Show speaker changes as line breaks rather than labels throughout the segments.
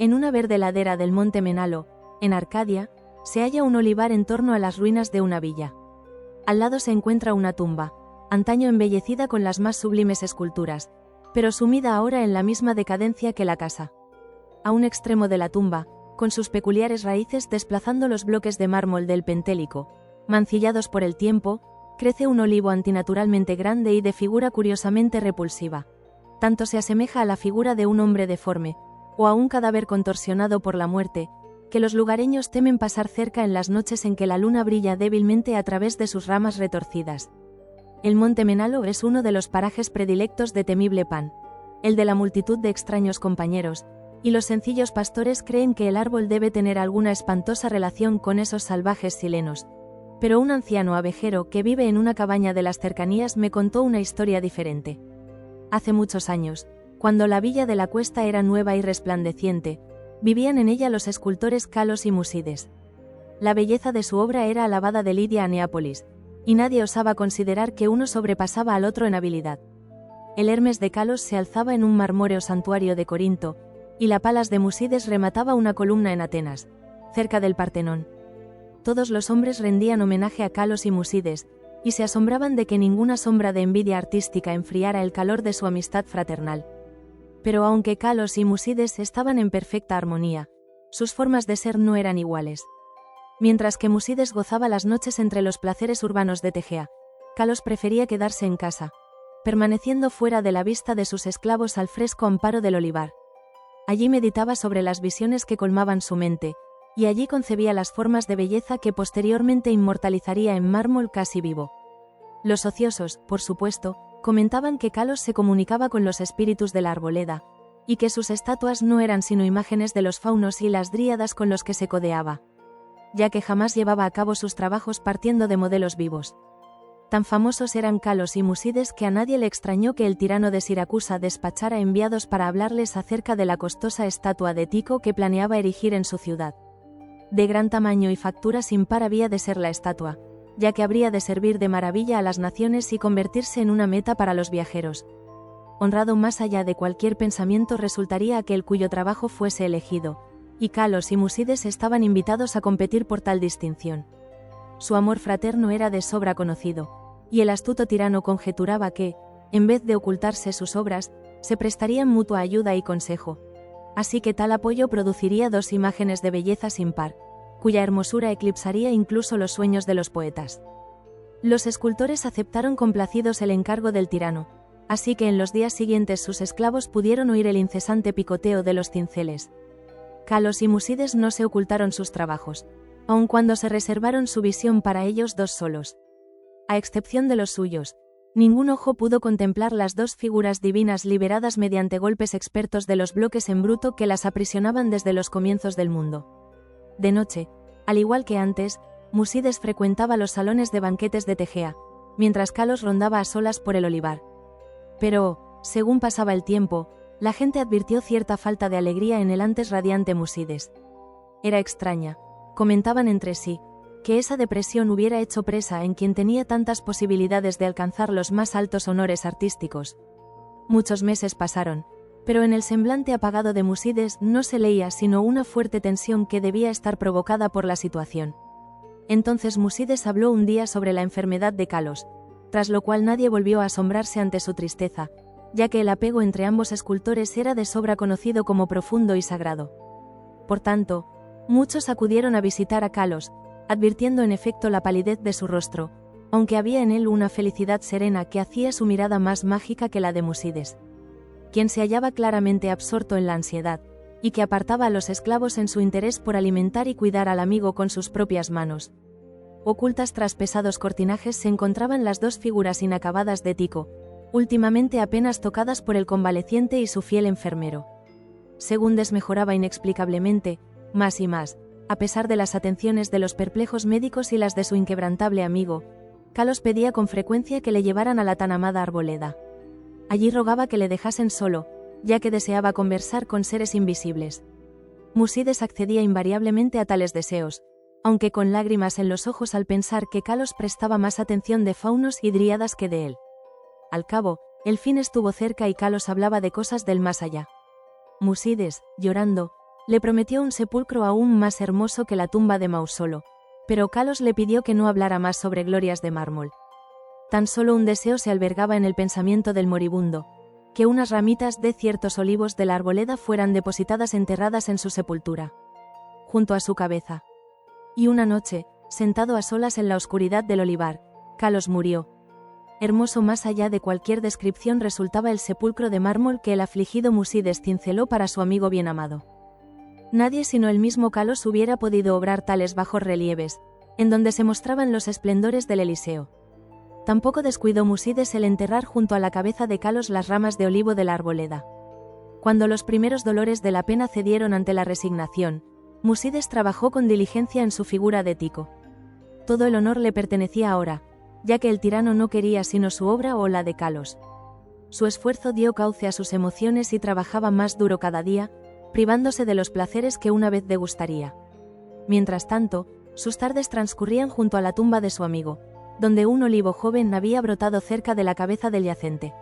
En una verde ladera del monte Menalo, en Arcadia, se halla un olivar en torno a las ruinas de una villa. Al lado se encuentra una tumba, antaño embellecida con las más sublimes esculturas, pero sumida ahora en la misma decadencia que la casa. A un extremo de la tumba, con sus peculiares raíces desplazando los bloques de mármol del Pentélico, mancillados por el tiempo, crece un olivo antinaturalmente grande y de figura curiosamente repulsiva. Tanto se asemeja a la figura de un hombre deforme, o a un cadáver contorsionado por la muerte, que los lugareños temen pasar cerca en las noches en que la luna brilla débilmente a través de sus ramas retorcidas. El monte Menalo es uno de los parajes predilectos de Temible Pan, el de la multitud de extraños compañeros, y los sencillos pastores creen que el árbol debe tener alguna espantosa relación con esos salvajes silenos. Pero un anciano abejero que vive en una cabaña de las cercanías me contó una historia diferente. Hace muchos años, cuando la villa de la Cuesta era nueva y resplandeciente, vivían en ella los escultores Calos y Musides. La belleza de su obra era alabada de Lidia a Neápolis, y nadie osaba considerar que uno sobrepasaba al otro en habilidad. El Hermes de Calos se alzaba en un marmóreo santuario de Corinto, y la Palas de Musides remataba una columna en Atenas, cerca del Partenón. Todos los hombres rendían homenaje a Calos y Musides, y se asombraban de que ninguna sombra de envidia artística enfriara el calor de su amistad fraternal. Pero aunque Calos y Musides estaban en perfecta armonía, sus formas de ser no eran iguales. Mientras que Musides gozaba las noches entre los placeres urbanos de Tegea, Calos prefería quedarse en casa, permaneciendo fuera de la vista de sus esclavos al fresco amparo del olivar. Allí meditaba sobre las visiones que colmaban su mente, y allí concebía las formas de belleza que posteriormente inmortalizaría en mármol casi vivo. Los ociosos, por supuesto, comentaban que Calos se comunicaba con los espíritus de la arboleda, y que sus estatuas no eran sino imágenes de los faunos y las dríadas con los que se codeaba, ya que jamás llevaba a cabo sus trabajos partiendo de modelos vivos. Tan famosos eran Calos y Musides que a nadie le extrañó que el tirano de Siracusa despachara enviados para hablarles acerca de la costosa estatua de Tico que planeaba erigir en su ciudad. De gran tamaño y factura sin par había de ser la estatua, ya que habría de servir de maravilla a las naciones y convertirse en una meta para los viajeros. Honrado más allá de cualquier pensamiento resultaría aquel cuyo trabajo fuese elegido, y Calos y Musides estaban invitados a competir por tal distinción. Su amor fraterno era de sobra conocido, y el astuto tirano conjeturaba que, en vez de ocultarse sus obras, se prestarían mutua ayuda y consejo. Así que tal apoyo produciría dos imágenes de belleza sin par, cuya hermosura eclipsaría incluso los sueños de los poetas. Los escultores aceptaron complacidos el encargo del tirano, así que en los días siguientes sus esclavos pudieron oír el incesante picoteo de los cinceles. Calos y Musides no se ocultaron sus trabajos, aun cuando se reservaron su visión para ellos dos solos. A excepción de los suyos, ningún ojo pudo contemplar las dos figuras divinas liberadas mediante golpes expertos de los bloques en bruto que las aprisionaban desde los comienzos del mundo. De noche, al igual que antes, Musides frecuentaba los salones de banquetes de Tegea, mientras Calos rondaba a solas por el olivar. Pero, según pasaba el tiempo, la gente advirtió cierta falta de alegría en el antes radiante Musides. Era extraña, comentaban entre sí, que esa depresión hubiera hecho presa en quien tenía tantas posibilidades de alcanzar los más altos honores artísticos. Muchos meses pasaron, pero en el semblante apagado de Musides no se leía sino una fuerte tensión que debía estar provocada por la situación. Entonces Musides habló un día sobre la enfermedad de Calos, tras lo cual nadie volvió a asombrarse ante su tristeza, ya que el apego entre ambos escultores era de sobra conocido como profundo y sagrado. Por tanto, muchos acudieron a visitar a Calos, advirtiendo en efecto la palidez de su rostro, aunque había en él una felicidad serena que hacía su mirada más mágica que la de Musides, quien se hallaba claramente absorto en la ansiedad, y que apartaba a los esclavos en su interés por alimentar y cuidar al amigo con sus propias manos. Ocultas tras pesados cortinajes se encontraban las dos figuras inacabadas de Tico, últimamente apenas tocadas por el convaleciente y su fiel enfermero. Según desmejoraba inexplicablemente, más y más, a pesar de las atenciones de los perplejos médicos y las de su inquebrantable amigo, Calos pedía con frecuencia que le llevaran a la tan amada arboleda. Allí rogaba que le dejasen solo, ya que deseaba conversar con seres invisibles. Musides accedía invariablemente a tales deseos, aunque con lágrimas en los ojos al pensar que Calos prestaba más atención de faunos y dríadas que de él. Al cabo, el fin estuvo cerca y Calos hablaba de cosas del más allá. Musides, llorando, le prometió un sepulcro aún más hermoso que la tumba de Mausolo, pero Kalos le pidió que no hablara más sobre glorias de mármol. Tan solo un deseo se albergaba en el pensamiento del moribundo: que unas ramitas de ciertos olivos de la arboleda fueran depositadas enterradas en su sepultura, junto a su cabeza. Y una noche, sentado a solas en la oscuridad del olivar, Kalos murió. Hermoso más allá de cualquier descripción resultaba el sepulcro de mármol que el afligido Musides cinceló para su amigo bien amado. Nadie sino el mismo Kalos hubiera podido obrar tales bajos relieves, en donde se mostraban los esplendores del Eliseo. Tampoco descuidó Musides el enterrar junto a la cabeza de Kalos las ramas de olivo de la arboleda. Cuando los primeros dolores de la pena cedieron ante la resignación, Musides trabajó con diligencia en su figura de Tico. Todo el honor le pertenecía ahora, ya que el tirano no quería sino su obra o la de Kalos. Su esfuerzo dio cauce a sus emociones y trabajaba más duro cada día, privándose de los placeres que una vez degustaría. Mientras tanto, sus tardes transcurrían junto a la tumba de su amigo, donde un olivo joven había brotado cerca de la cabeza del yacente.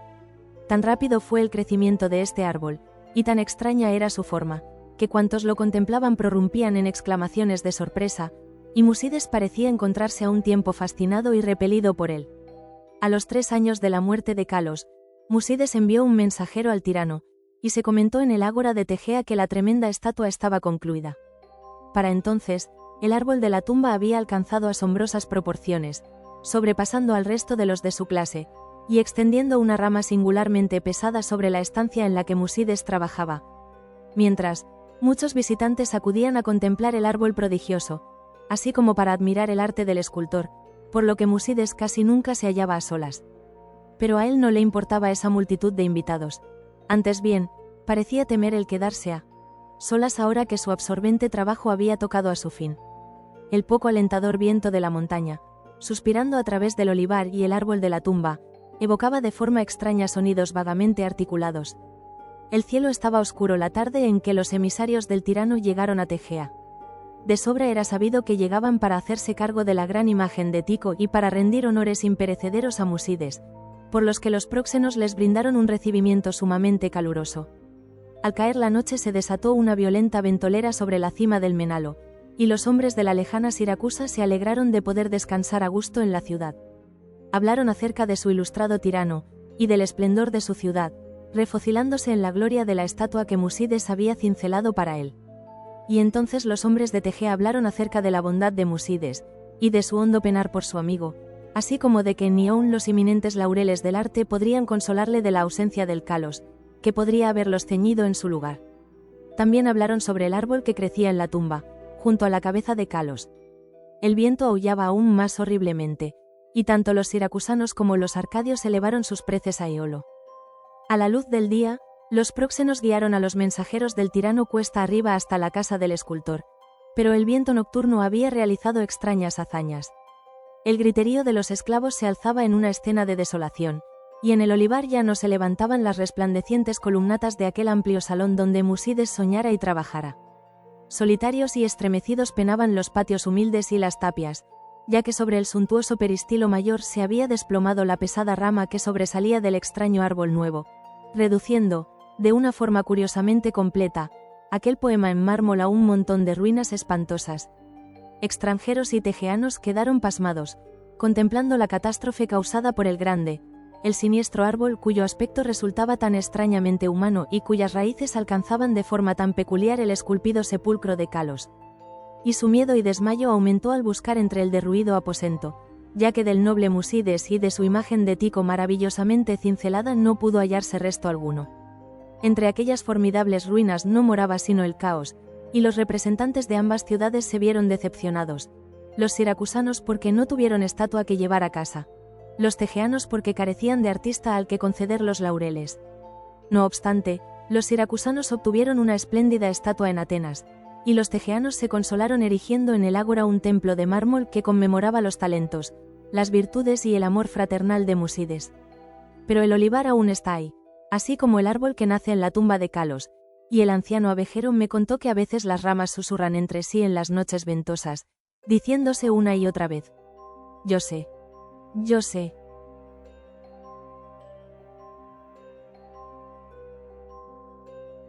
Tan rápido fue el crecimiento de este árbol, y tan extraña era su forma, que cuantos lo contemplaban prorrumpían en exclamaciones de sorpresa, y Musides parecía encontrarse a un tiempo fascinado y repelido por él. A los 3 años de la muerte de Kalos, Musides envió un mensajero al tirano, y se comentó en el ágora de Tegea que la tremenda estatua estaba concluida. Para entonces, el árbol de la tumba había alcanzado asombrosas proporciones, sobrepasando al resto de los de su clase, y extendiendo una rama singularmente pesada sobre la estancia en la que Musides trabajaba. Mientras, muchos visitantes acudían a contemplar el árbol prodigioso, así como para admirar el arte del escultor, por lo que Musides casi nunca se hallaba a solas. Pero a él no le importaba esa multitud de invitados. Antes bien, parecía temer el quedarse a solas ahora que su absorbente trabajo había tocado a su fin. El poco alentador viento de la montaña, suspirando a través del olivar y el árbol de la tumba, evocaba de forma extraña sonidos vagamente articulados. El cielo estaba oscuro la tarde en que los emisarios del tirano llegaron a Tegea. De sobra era sabido que llegaban para hacerse cargo de la gran imagen de Tico y para rendir honores imperecederos a Musides, por los que los próxenos les brindaron un recibimiento sumamente caluroso. Al caer la noche se desató una violenta ventolera sobre la cima del Menalo, y los hombres de la lejana Siracusa se alegraron de poder descansar a gusto en la ciudad. Hablaron acerca de su ilustrado tirano, y del esplendor de su ciudad, refocilándose en la gloria de la estatua que Musides había cincelado para él. Y entonces los hombres de Tegea hablaron acerca de la bondad de Musides, y de su hondo penar por su amigo, así como de que ni aun los eminentes laureles del arte podrían consolarle de la ausencia del Kalos, que podría haberlos ceñido en su lugar. También hablaron sobre el árbol que crecía en la tumba, junto a la cabeza de Kalos. El viento aullaba aún más horriblemente, y tanto los siracusanos como los arcadios elevaron sus preces a Eolo. A la luz del día, los próxenos guiaron a los mensajeros del tirano cuesta arriba hasta la casa del escultor, pero el viento nocturno había realizado extrañas hazañas. El griterío de los esclavos se alzaba en una escena de desolación, y en el olivar ya no se levantaban las resplandecientes columnatas de aquel amplio salón donde Musides soñara y trabajara. Solitarios y estremecidos penaban los patios humildes y las tapias, ya que sobre el suntuoso peristilo mayor se había desplomado la pesada rama que sobresalía del extraño árbol nuevo, reduciendo, de una forma curiosamente completa, aquel poema en mármol a un montón de ruinas espantosas. Extranjeros y tegeanos quedaron pasmados, contemplando la catástrofe causada por el grande, el siniestro árbol cuyo aspecto resultaba tan extrañamente humano y cuyas raíces alcanzaban de forma tan peculiar el esculpido sepulcro de Kalos. Y su miedo y desmayo aumentó al buscar entre el derruido aposento, ya que del noble Musides y de su imagen de Tico maravillosamente cincelada no pudo hallarse resto alguno. Entre aquellas formidables ruinas no moraba sino el caos, y los representantes de ambas ciudades se vieron decepcionados, los siracusanos porque no tuvieron estatua que llevar a casa, los tegeanos porque carecían de artista al que conceder los laureles. No obstante, los siracusanos obtuvieron una espléndida estatua en Atenas, y los tegeanos se consolaron erigiendo en el ágora un templo de mármol que conmemoraba los talentos, las virtudes y el amor fraternal de Musides. Pero el olivar aún está ahí, así como el árbol que nace en la tumba de Kalos, y el anciano abejero me contó que a veces las ramas susurran entre sí en las noches ventosas, diciéndose una y otra vez: yo sé. Yo sé.